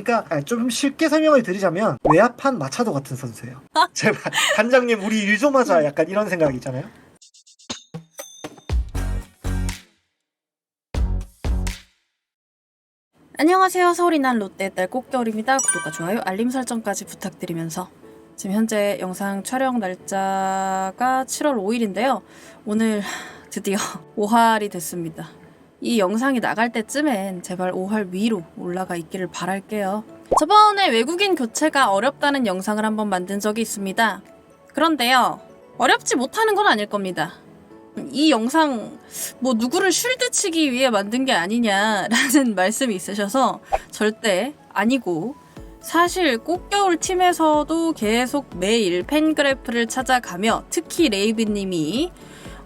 그러니까 좀 쉽게 설명을 드리자면 외야판 마차도 같은 선수예요. 제발 단장님 우리 일 좀 하자 약간 이런 생각이 있잖아요. 안녕하세요. 서울이 난 롯데의 딸 꽃겨울입니다. 구독과 좋아요, 알림 설정까지 부탁드리면서 지금 현재 영상 촬영 날짜가 7월 5일인데요. 오늘 드디어 5할이 됐습니다. 이 영상이 나갈 때쯤엔 제발 5할 위로 올라가 있기를 바랄게요. 저번에 외국인 교체가 어렵다는 영상을 한번 만든 적이 있습니다. 그런데요, 어렵지 못하는 건 아닐 겁니다. 이 영상 뭐 누구를 쉴드 치기 위해 만든 게 아니냐라는 말씀이 있으셔서 절대 아니고, 사실 꽃겨울 팀에서도 계속 매일 팬그래프를 찾아가며 특히 레이브님이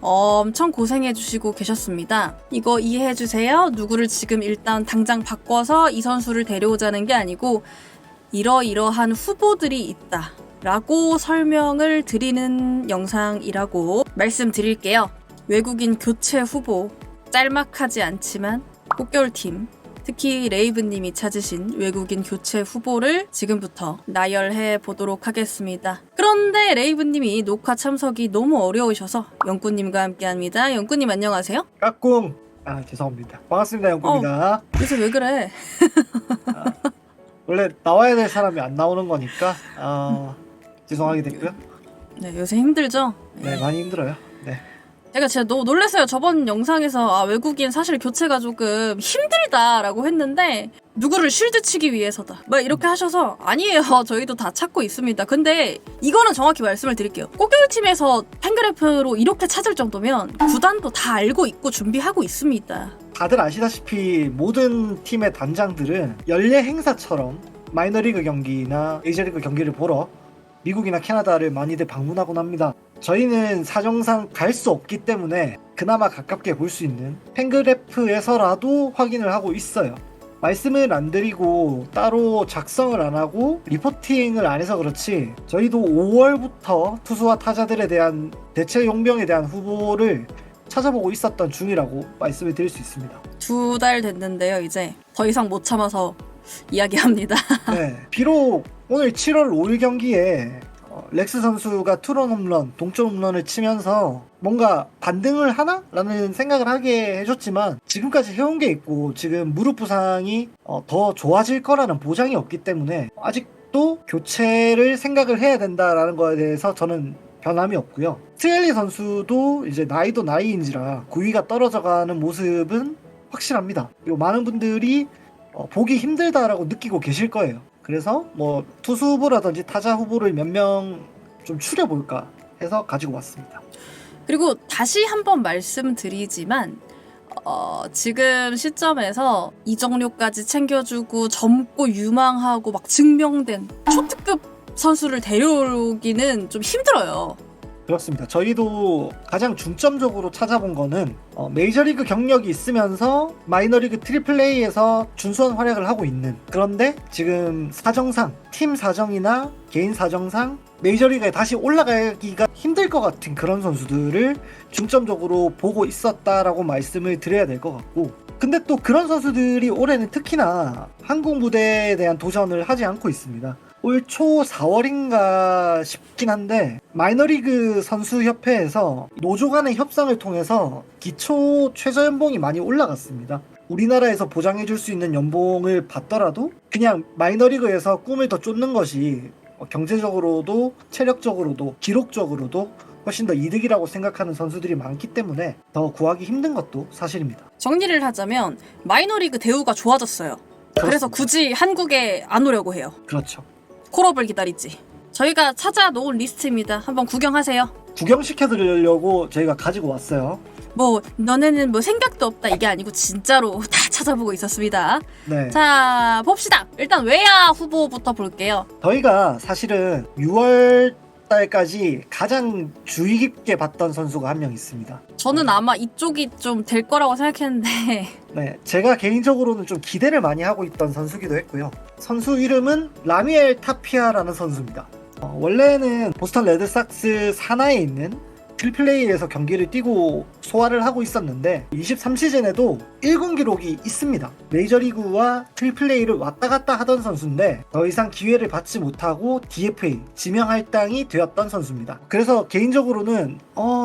엄청 고생해주시고 계셨습니다. 이거 이해해주세요. 누구를 지금 일단 당장 바꿔서 이 선수를 데려오자는 게 아니고 이러이러한 후보들이 있다 라고 설명을 드리는 영상이라고 말씀드릴게요. 외국인 교체 후보, 짤막하지 않지만 꽃겨울팀, 특히 레이브님이 찾으신 외국인 교체 후보를 지금부터 나열해 보도록 하겠습니다. 그런데 레이브님이 녹화 참석이 너무 어려우셔서 영꾸님과 함께합니다. 영꾸님 안녕하세요. 까꿍. 죄송합니다. 반갑습니다. 영구입니다. 요새 왜 그래? 원래 나와야 될 사람이 안 나오는 거니까 죄송하게 됐고요. 네, 요새 힘들죠? 네, 많이 힘들어요. 네. 제가 진짜 너무 놀랐어요. 저번 영상에서 외국인 사실 교체가 조금 힘들다라고 했는데 누구를 쉴드 치기 위해서다 막 이렇게 하셔서 아니에요. 저희도 다 찾고 있습니다. 근데 이거는 정확히 말씀을 드릴게요. 꽃겨울팀에서 팬그래프로 이렇게 찾을 정도면 구단도 다 알고 있고 준비하고 있습니다. 다들 아시다시피 모든 팀의 단장들은 연례 행사처럼 마이너리그 경기나 메이저리그 경기를 보러 미국이나 캐나다를 많이들 방문하곤 합니다. 저희는 사정상 갈 수 없기 때문에 그나마 가깝게 볼 수 있는 팬그래프에서라도 확인을 하고 있어요. 말씀을 안 드리고 따로 작성을 안 하고 리포팅을 안 해서 그렇지 저희도 5월부터 투수와 타자들에 대한 대체 용병에 대한 후보를 찾아보고 있었던 중이라고 말씀을 드릴 수 있습니다. 2달 됐는데요. 이제 더 이상 못 참아서 이야기합니다. 네, 비록 오늘 7월 5일 경기에 렉스 선수가 투런 홈런, 동점 홈런을 치면서 뭔가 반등을 하나? 라는 생각을 하게 해줬지만 지금까지 해온 게 있고 지금 무릎 부상이 더 좋아질 거라는 보장이 없기 때문에 아직도 교체를 생각을 해야 된다라는 거에 대해서 저는 변함이 없고요. 스웰리 선수도 이제 나이도 나이인지라 구위가 떨어져가는 모습은 확실합니다. 그리고 많은 분들이 보기 힘들다라고 느끼고 계실 거예요. 그래서 뭐 투수 후보라든지 타자 후보를 몇 명 좀 추려볼까 해서 가지고 왔습니다. 그리고 다시 한번 말씀드리지만 지금 시점에서 이적료까지 챙겨주고 젊고 유망하고 막 증명된 초특급 선수를 데려오기는 좀 힘들어요. 그렇습니다. 저희도 가장 중점적으로 찾아본 거는 메이저리그 경력이 있으면서 마이너리그 트리플 A에서 준수한 활약을 하고 있는, 그런데 지금 사정상 팀 사정이나 개인 사정상 메이저리그에 다시 올라가기가 힘들 것 같은 그런 선수들을 중점적으로 보고 있었다라고 말씀을 드려야 될 것 같고, 근데 또 그런 선수들이 올해는 특히나 한국 무대에 대한 도전을 하지 않고 있습니다. 올 초 4월인가 싶긴 한데 마이너리그 선수협회에서 노조 간의 협상을 통해서 기초 최저연봉이 많이 올라갔습니다. 우리나라에서 보장해줄 수 있는 연봉을 받더라도 그냥 마이너리그에서 꿈을 더 쫓는 것이 경제적으로도 체력적으로도 기록적으로도 훨씬 더 이득이라고 생각하는 선수들이 많기 때문에 더 구하기 힘든 것도 사실입니다. 정리를 하자면 마이너리그 대우가 좋아졌어요. 그래서 굳이 한국에 안 오려고 해요. 그렇죠. 콜업을 기다리지. 저희가 찾아놓은 리스트입니다. 한번 구경하세요. 구경시켜드리려고 저희가 가지고 왔어요. 뭐 너네는 뭐 생각도 없다 이게 아니고 진짜로 다 찾아보고 있었습니다. 네. 자, 봅시다. 일단 외야 후보부터 볼게요. 저희가 사실은 6월 달까지 가장 주의 깊게 봤던 선수가 한 명 있습니다. 저는 아마 이쪽이 좀 될 거라고 생각했는데 네, 제가 개인적으로는 좀 기대를 많이 하고 있던 선수기도 했고요. 선수 이름은 라미엘 타피아라는 선수입니다. 원래는 보스턴 레드삭스 산하에 있는 트리플 A에서 경기를 뛰고 소화를 하고 있었는데 23시즌에도 1군 기록이 있습니다. 메이저리그와 트리플 A를 왔다 갔다 하던 선수인데 더 이상 기회를 받지 못하고 DFA 지명 할당이 되었던 선수입니다. 그래서 개인적으로는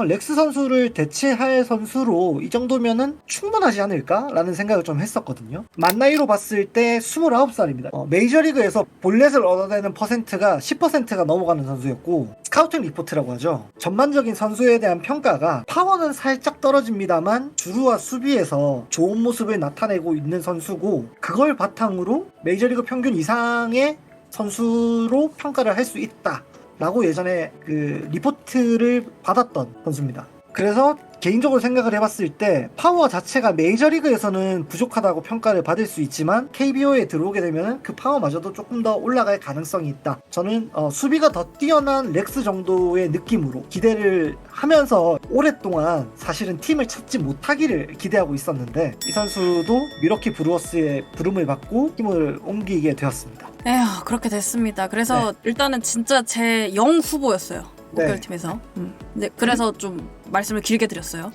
렉스 선수를 대체할 선수로 이 정도면은 충분하지 않을까? 라는 생각을 좀 했었거든요. 만 나이로 봤을 때 29살입니다. 메이저리그에서 볼넷을 얻어내는 퍼센트가 10%가 넘어가는 선수였고 스카우팅 리포트라고 하죠. 전반적인 선수에 대한 평가가 파워는 살짝 떨어집니다만 주루와 수비에서 좋은 모습을 나타내고 있는 선수고 그걸 바탕으로 메이저리그 평균 이상의 선수로 평가를 할 수 있다 라고 예전에 그 리포트를 받았던 선수입니다. 그래서 개인적으로 생각을 해봤을 때 파워 자체가 메이저리그에서는 부족하다고 평가를 받을 수 있지만 KBO에 들어오게 되면 그 파워마저도 조금 더 올라갈 가능성이 있다. 저는 수비가 더 뛰어난 렉스 정도의 느낌으로 기대를 하면서 오랫동안 사실은 팀을 찾지 못하기를 기대하고 있었는데 이 선수도 밀워키 브루어스의 부름을 받고 팀을 옮기게 되었습니다. 에휴, 그렇게 됐습니다. 그래서 일단은 진짜 제 영 후보였어요. 목결팀에서. 네, 그래서 좀 말씀을 길게 드렸어요.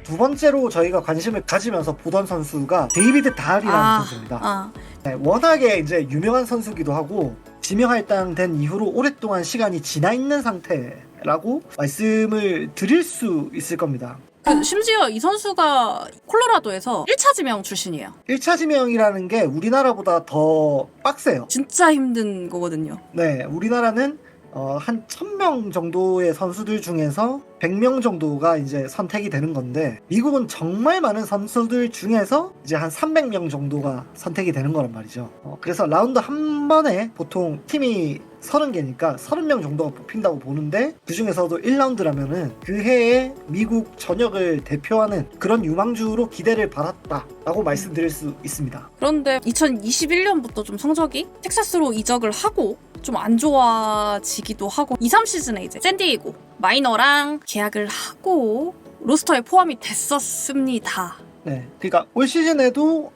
두 번째로 저희가 관심을 가지면서 보던 선수가 데이비드 다알이라는 선수입니다. 네, 워낙에 이제 유명한 선수기도 하고 지명 할당된 이후로 오랫동안 시간이 지나 있는 상태라고 말씀을 드릴 수 있을 겁니다. 심지어 이 선수가 콜로라도에서 1차 지명 출신이에요. 1차 지명이라는 게 우리나라보다 더 빡세요. 진짜 힘든 거거든요. 네, 우리나라는 한 1000명 정도의 선수들 중에서 100명 정도가 이제 선택이 되는 건데 미국은 정말 많은 선수들 중에서 이제 한 300명 정도가 선택이 되는 거란 말이죠. 그래서 라운드 한 번에 보통 팀이 30개니까 30명 정도가 뽑힌다고 보는데 그 중에서도 1라운드라면은 그 해에 미국 전역을 대표하는 그런 유망주로 기대를 받았다라고 말씀드릴 수 있습니다. 그런데 2021년부터 좀 성적이 텍사스로 이적을 하고 좀 안 좋아지기도 하고 2-3시즌에 이제 샌디에이고 마이너랑 계약을 하고 로스터에 포함이 됐었습니다. 네, 그러니까 올 시즌에도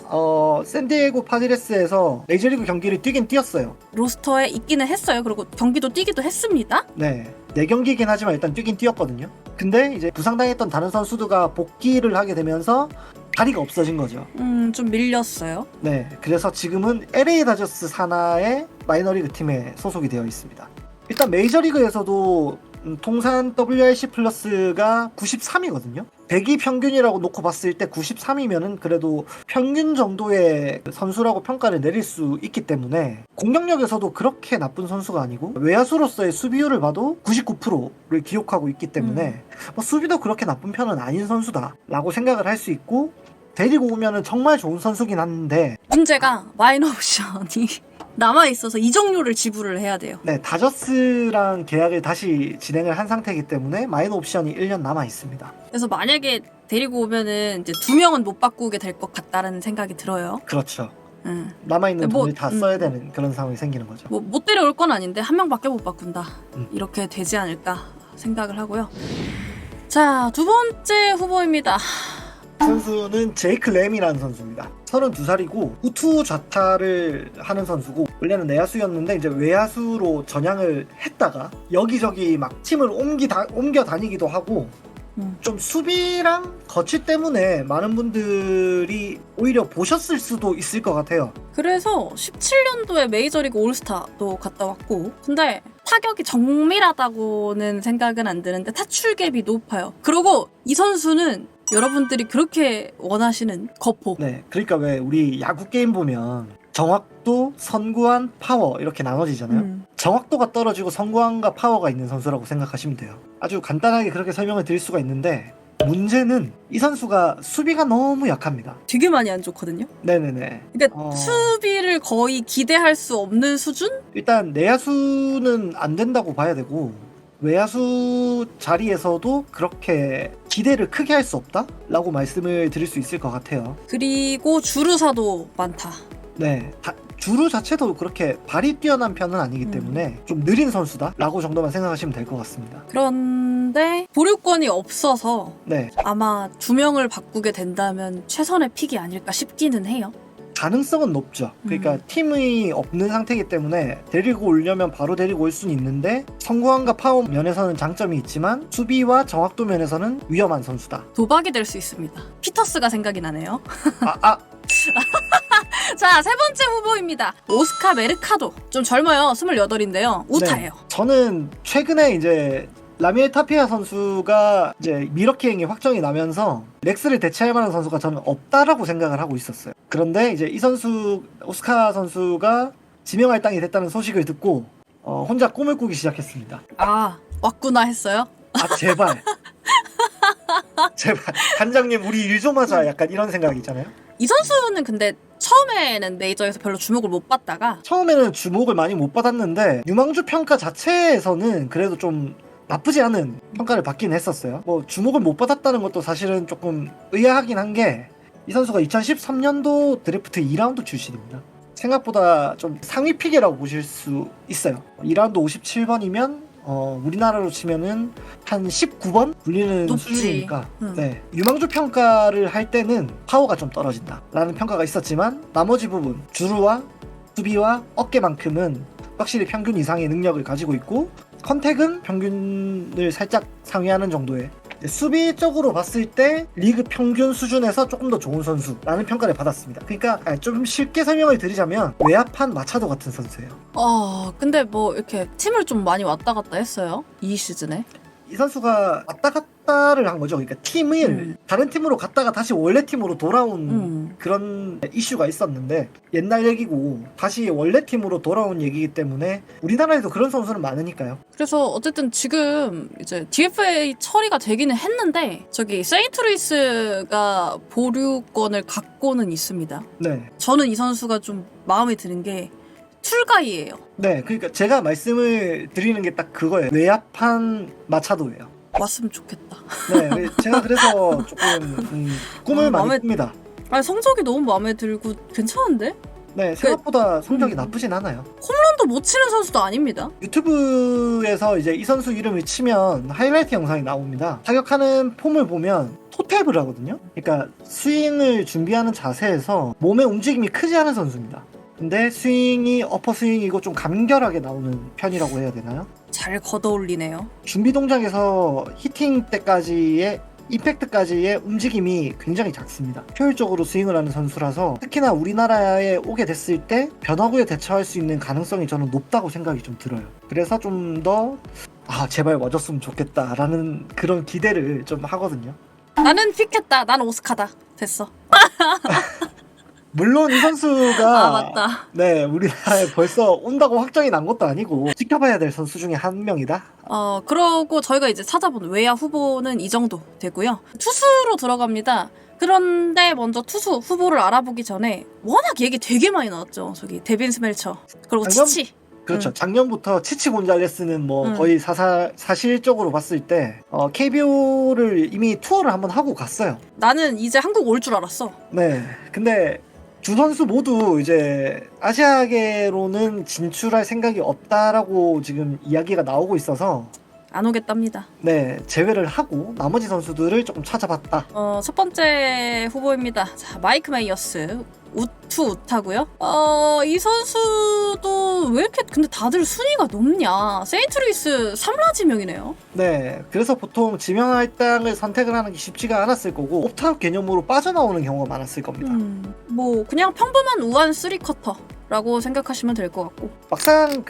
샌디에이고 파드레스에서 메이저리그 경기를 뛰긴 뛰었어요. 로스터에 있기는 했어요. 그리고 경기도 뛰기도 했습니다. 네, 4경기긴 하지만 일단 뛰긴 뛰었거든요. 근데 이제 부상당했던 다른 선수들과 복귀를 하게 되면서 자리가 없어진 거죠. 좀 밀렸어요. 네, 그래서 지금은 LA 다저스 산하의 마이너리그 팀에 소속이 되어 있습니다. 일단 메이저리그에서도 통산 WRC 플러스가 93이거든요. 100이 평균이라고 놓고 봤을 때 93이면은 그래도 평균 정도의 선수라고 평가를 내릴 수 있기 때문에 공격력에서도 그렇게 나쁜 선수가 아니고 외야수로서의 수비율을 봐도 99%를 기록하고 있기 때문에 뭐 수비도 그렇게 나쁜 편은 아닌 선수다라고 생각을 할 수 있고 데리고 오면은 정말 좋은 선수긴 한데 문제가 마이너 옵션이 남아있어서 이적료를 지불을 해야 돼요. 네, 다저스랑 계약을 다시 진행을 한 상태이기 때문에 마이너 옵션이 1년 남아 있습니다. 그래서 만약에 데리고 오면은 이제 2명은 못 바꾸게 될 것 같다라는 생각이 들어요. 그렇죠. 남아있는 뭐, 돈을 다 써야 되는 그런 상황이 생기는 거죠. 뭐 못 데려올 건 아닌데 한 명밖에 못 바꾼다. 이렇게 되지 않을까 생각을 하고요. 자, 두 번째 후보입니다. 선수는 제이크 램이라는 선수입니다. 32살이고 우투 좌타를 하는 선수고 원래는 내야수였는데 이제 외야수로 전향을 했다가 여기저기 막 팀을 옮겨 다니기도 하고 좀 수비랑 거치 때문에 많은 분들이 오히려 보셨을 수도 있을 것 같아요. 그래서 17년도에 메이저리그 올스타도 갔다 왔고 근데 타격이 정밀하다고는 생각은 안 드는데 타출갭이 높아요. 그리고 이 선수는 여러분들이 그렇게 원하시는 거포. 네, 그러니까 왜 우리 야구 게임 보면 정확도, 선구안, 파워 이렇게 나눠지잖아요. 정확도가 떨어지고 선구안과 파워가 있는 선수라고 생각하시면 돼요. 아주 간단하게 그렇게 설명을 드릴 수가 있는데 문제는 이 선수가 수비가 너무 약합니다. 되게 많이 안 좋거든요. 네네네. 그러니까 수비를 거의 기대할 수 없는 수준? 일단 내야수는 안 된다고 봐야 되고 외야수 자리에서도 그렇게 기대를 크게 할 수 없다? 라고 말씀을 드릴 수 있을 것 같아요. 그리고 주루사도 많다. 네, 주루 자체도 그렇게 발이 뛰어난 편은 아니기 때문에 좀 느린 선수다 라고 정도만 생각하시면 될 것 같습니다. 그런데 보류권이 없어서 네, 아마 2명을 바꾸게 된다면 최선의 픽이 아닐까 싶기는 해요. 가능성은 높죠. 그러니까 팀이 없는 상태이기 때문에 데리고 오려면 바로 데리고 올 수는 있는데 성공함과 파워 면에서는 장점이 있지만 수비와 정확도 면에서는 위험한 선수다. 도박이 될 수 있습니다. 피터스가 생각이 나네요. 자, 세 번째 후보입니다. 오스카 메르카도. 좀 젊어요. 28인데요. 우타예요. 네. 저는 최근에 이제 라미엘 타피아 선수가 이제 미러키행이 확정이 나면서 렉스를 대체할 만한 선수가 저는 없다라고 생각을 하고 있었어요. 그런데 이제 이 선수, 오스카 선수가 지명 할당이 됐다는 소식을 듣고 혼자 꿈을 꾸기 시작했습니다. 아, 왔구나 했어요? 아, 제발. 제발. 단장님, 우리 일 좀 하자. 약간 이런 생각이 있잖아요. 이 선수는 근데 처음에는 메이저에서 별로 주목을 못 받다가 처음에는 주목을 많이 못 받았는데 유망주 평가 자체에서는 그래도 좀 나쁘지 않은 평가를 받긴 했었어요. 뭐 주목을 못 받았다는 것도 사실은 조금 의아하긴 한 게 이 선수가 2013년도 드래프트 2라운드 출신입니다. 생각보다 좀 상위 픽이라고 보실 수 있어요. 2라운드 57번이면 우리나라로 치면은 한 19번 불리는 높지. 수준이니까 네. 유망주 평가를 할 때는 파워가 좀 떨어진다 라는 평가가 있었지만 나머지 부분 주루와 수비와 어깨만큼은 확실히 평균 이상의 능력을 가지고 있고 컨택은 평균을 살짝 상회하는 정도의 수비적으로 봤을 때 리그 평균 수준에서 조금 더 좋은 선수라는 평가를 받았습니다. 그러니까 좀 쉽게 설명을 드리자면 외야판 마차도 같은 선수예요. 근데 뭐 이렇게 팀을 좀 많이 왔다 갔다 했어요. 이 시즌에. 이 선수가 왔다 갔다를 한 거죠. 그러니까 팀을 다른 팀으로 갔다가 다시 원래 팀으로 돌아온 그런 이슈가 있었는데 옛날 얘기고 다시 원래 팀으로 돌아온 얘기이기 때문에 우리나라에도 그런 선수는 많으니까요. 그래서 어쨌든 지금 이제 DFA 처리가 되기는 했는데 저기 세인트루이스가 보류권을 갖고는 있습니다. 네. 저는 이 선수가 좀 마음에 드는 게 툴가이예요. 네, 그러니까 제가 말씀을 드리는 게 딱 그거예요. 외야판 마차도예요. 왔으면 좋겠다. 네, 제가 그래서 조금 꿈을 많이 꿉니다. 아니, 성적이 너무 마음에 들고 괜찮은데? 네, 생각보다 성적이 나쁘진 않아요. 홈런도 못 치는 선수도 아닙니다. 유튜브에서 이제 이 선수 이름을 치면 하이라이트 영상이 나옵니다. 타격하는 폼을 보면 토탭을 하거든요. 그러니까 스윙을 준비하는 자세에서 몸의 움직임이 크지 않은 선수입니다. 근데 스윙이 어퍼 스윙이고 좀 간결하게 나오는 편이라고 해야 되나요? 잘 걷어올리네요. 준비 동작에서 히팅 때까지의 임팩트까지의 움직임이 굉장히 작습니다. 효율적으로 스윙을 하는 선수라서 특히나 우리나라에 오게 됐을 때 변화구에 대처할 수 있는 가능성이 저는 높다고 생각이 좀 들어요. 그래서 좀 더 제발 와줬으면 좋겠다라는 그런 기대를 좀 하거든요. 나는 픽했다. 난 오스카다. 됐어. 물론 이 선수가 맞다. 네, 우리나라에 벌써 온다고 확정이 난 것도 아니고 지켜봐야 될 선수 중에 한 명이다. 그러고 저희가 이제 찾아본 외야 후보는 이 정도 되고요. 투수로 들어갑니다. 그런데 먼저 투수 후보를 알아보기 전에 워낙 얘기 되게 많이 나왔죠. 저기 데빈 스멜처 그리고 치치. 그렇죠. 작년부터 치치 곤잘레스는 뭐 거의 사실적으로 봤을 때 KBO를 이미 투어를 한번 하고 갔어요. 나는 이제 한국 올 줄 알았어. 네. 근데 두 선수 모두 이제 아시아계로는 진출할 생각이 없다라고 지금 이야기가 나오고 있어서 안 오겠답니다. 네, 제외를 하고 나머지 선수들을 조금 찾아봤다. 첫 번째 후보입니다. 자, 마이크 메이어스. 우타고요. 이 선수도 왜 이렇게 근데 다들 순위가 높냐? 세인트루이스 3라 지명이네요. 네, 그래서 보통 지명 할당을 선택을 하는 게 쉽지가 않았을 거고 옵트아웃 개념으로 빠져나오는 경우가 많았을 겁니다. 뭐 그냥 평범한 우한 3쿼터라고 생각하시면 될 것 같고 막상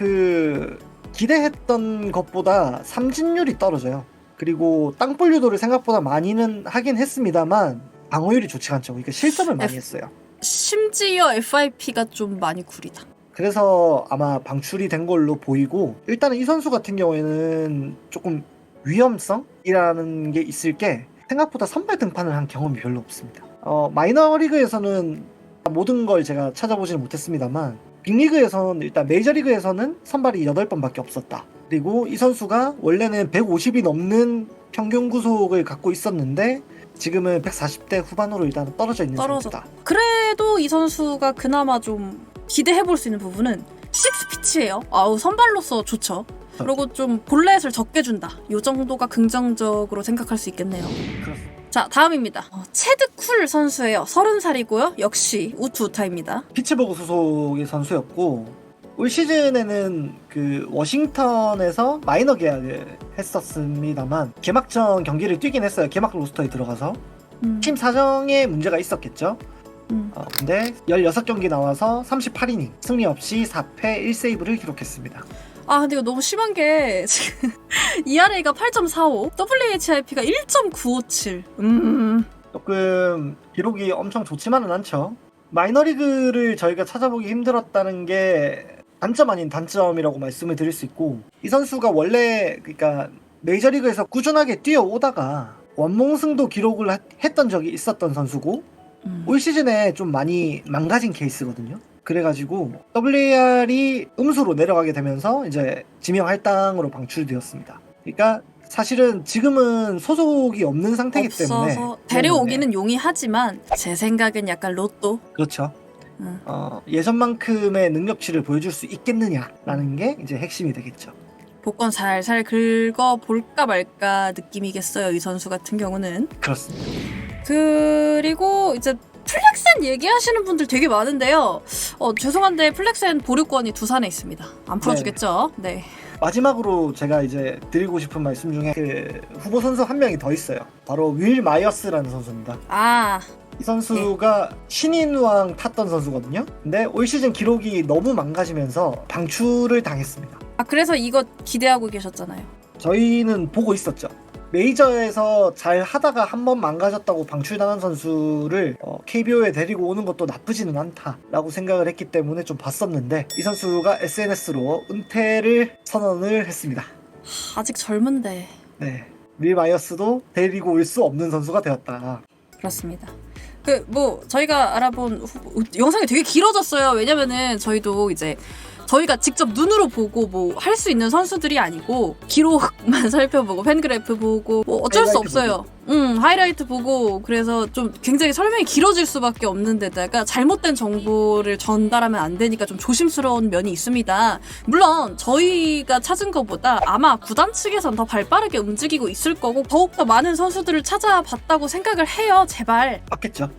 기대했던 것보다 삼진율이 떨어져요. 그리고 땅볼 유도를 생각보다 많이는 하긴 했습니다만 방어율이 좋지 않죠. 그러니까 실점을 많이 했어요. 심지어 FIP가 좀 많이 구리다. 그래서 아마 방출이 된 걸로 보이고 일단은 이 선수 같은 경우에는 조금 위험성이라는 게 있을 게 생각보다 선발 등판을 한 경험이 별로 없습니다. 마이너리그에서는 모든 걸 제가 찾아보지는 못했습니다만 빅리그에서는 일단 메이저리그에서는 선발이 8번밖에 없었다. 그리고 이 선수가 원래는 150이 넘는 평균 구속을 갖고 있었는데 지금은 140대 후반으로 일단 떨어져 있는 선수다. 그래도 이 선수가 그나마 좀 기대해볼 수 있는 부분은 6피치예요. 선발로서 좋죠. 그리고 좀 볼넷을 적게 준다. 이 정도가 긍정적으로 생각할 수 있겠네요. 그렇습니다. 자, 다음입니다. 체드쿨 선수예요. 30살이고요. 역시 우투우타입니다. 피츠버그 소속의 선수였고 올 시즌에는 그 워싱턴에서 마이너 계약을 했었습니다만 개막전 경기를 뛰긴 했어요. 개막 로스터에 들어가서 팀 사정에 문제가 있었겠죠. 근데 16경기 나와서 38이닝 승리 없이 4패 1세이브를 기록했습니다. 아, 근데 이거 너무 심한 게 지금 ERA가 8.45, WHIP가 1.957. 조금 기록이 엄청 좋지만은 않죠. 마이너리그를 저희가 찾아보기 힘들었다는 게 단점 아닌 단점이라고 말씀을 드릴 수 있고 이 선수가 원래 그러니까 메이저리그에서 꾸준하게 뛰어오다가 원몽승도 기록을 했던 적이 있었던 선수고 올 시즌에 좀 많이 망가진 케이스거든요. 그래가지고 WAR이 음수로 내려가게 되면서 이제 지명 할당으로 방출되었습니다. 그러니까 사실은 지금은 소속이 없는 상태이기 때문에 없어서 데려오기는 용이하지만 제 생각엔 약간 로또. 그렇죠. 예전만큼의 능력치를 보여줄 수 있겠느냐라는 게 이제 핵심이 되겠죠. 복권 살살 긁어 볼까 말까 느낌이겠어요. 이 선수 같은 경우는. 그렇습니다. 그리고 이제 플렉센 얘기하시는 분들 되게 많은데요. 죄송한데 플렉센 보류권이 두산에 있습니다. 안 풀어주겠죠? 네. 마지막으로 제가 이제 드리고 싶은 말씀 중에 그 후보 선수 한 명이 더 있어요. 바로 윌 마이어스라는 선수입니다. 아, 이 선수가 신인왕 탔던 선수거든요. 근데 올 시즌 기록이 너무 망가지면서 방출을 당했습니다. 그래서 이거 기대하고 계셨잖아요. 저희는 보고 있었죠. 메이저에서 잘 하다가 한 번 망가졌다고 방출당한 선수를 KBO에 데리고 오는 것도 나쁘지는 않다라고 생각을 했기 때문에 좀 봤었는데 이 선수가 SNS로 은퇴를 선언을 했습니다. 아직 젊은데. 네, 윌 마이어스도 데리고 올 수 없는 선수가 되었다. 그렇습니다. 저희가 알아본 영상이 되게 길어졌어요. 왜냐면은 저희도 이제 저희가 직접 눈으로 보고 뭐 할 수 있는 선수들이 아니고 기록만 살펴보고 팬그래프 보고 뭐 어쩔 수 없어요. 하이라이트 보고 그래서 좀 굉장히 설명이 길어질 수밖에 없는 데다가 잘못된 정보를 전달하면 안 되니까 좀 조심스러운 면이 있습니다. 물론 저희가 찾은 것보다 아마 구단 측에선 더 발빠르게 움직이고 있을 거고 더욱더 많은 선수들을 찾아봤다고 생각을 해요. 제발. 맞겠죠.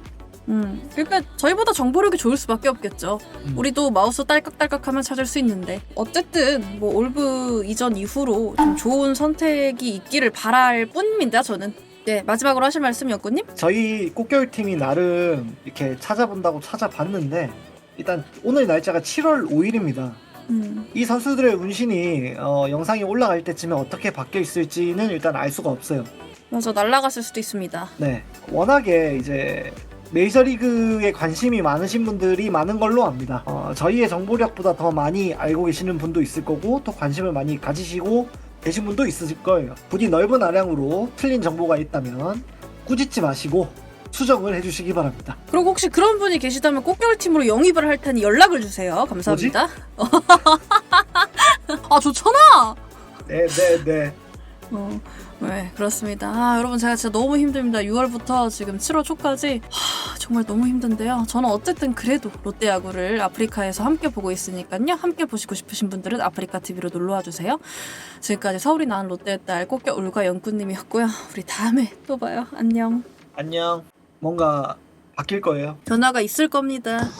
그러니까 저희보다 정보력이 좋을 수밖에 없겠죠. 우리도 마우스 딸깍딸깍하면 찾을 수 있는데 어쨌든 뭐 올브 이전 이후로 좀 좋은 선택이 있기를 바랄 뿐입니다. 저는. 네, 마지막으로 하실 말씀 연구님? 저희 꽃겨울팀이 나름 이렇게 찾아본다고 찾아봤는데 일단 오늘 날짜가 7월 5일입니다. 이 선수들의 운신이 영상이 올라갈 때쯤에 어떻게 바뀌어 있을지는 일단 알 수가 없어요. 맞아, 날아갔을 수도 있습니다. 네, 워낙에 이제 메이저리그에 관심이 많으신 분들이 많은 걸로 압니다. 저희의 정보력보다 더 많이 알고 계시는 분도 있을 거고 또 관심을 많이 가지시고 계신 분도 있으실 거예요. 부디 넓은 아량으로 틀린 정보가 있다면 꾸짖지 마시고 수정을 해주시기 바랍니다. 그리고 혹시 그런 분이 계시다면 꽃겨울팀으로 영입을 할 테니 연락을 주세요. 감사합니다. 아, 좋잖아! 네. 네, 그렇습니다. 여러분 제가 진짜 너무 힘듭니다. 6월부터 지금 7월 초까지 정말 너무 힘든데요. 저는 어쨌든 그래도 롯데야구를 아프리카에서 함께 보고 있으니까요. 함께 보시고 싶으신 분들은 아프리카TV로 놀러와 주세요. 지금까지 서울이 낳은 롯데의 딸 꽃겨울과 연구님이었고요. 우리 다음에 또 봐요. 안녕. 안녕. 뭔가 바뀔 거예요. 변화가 있을 겁니다.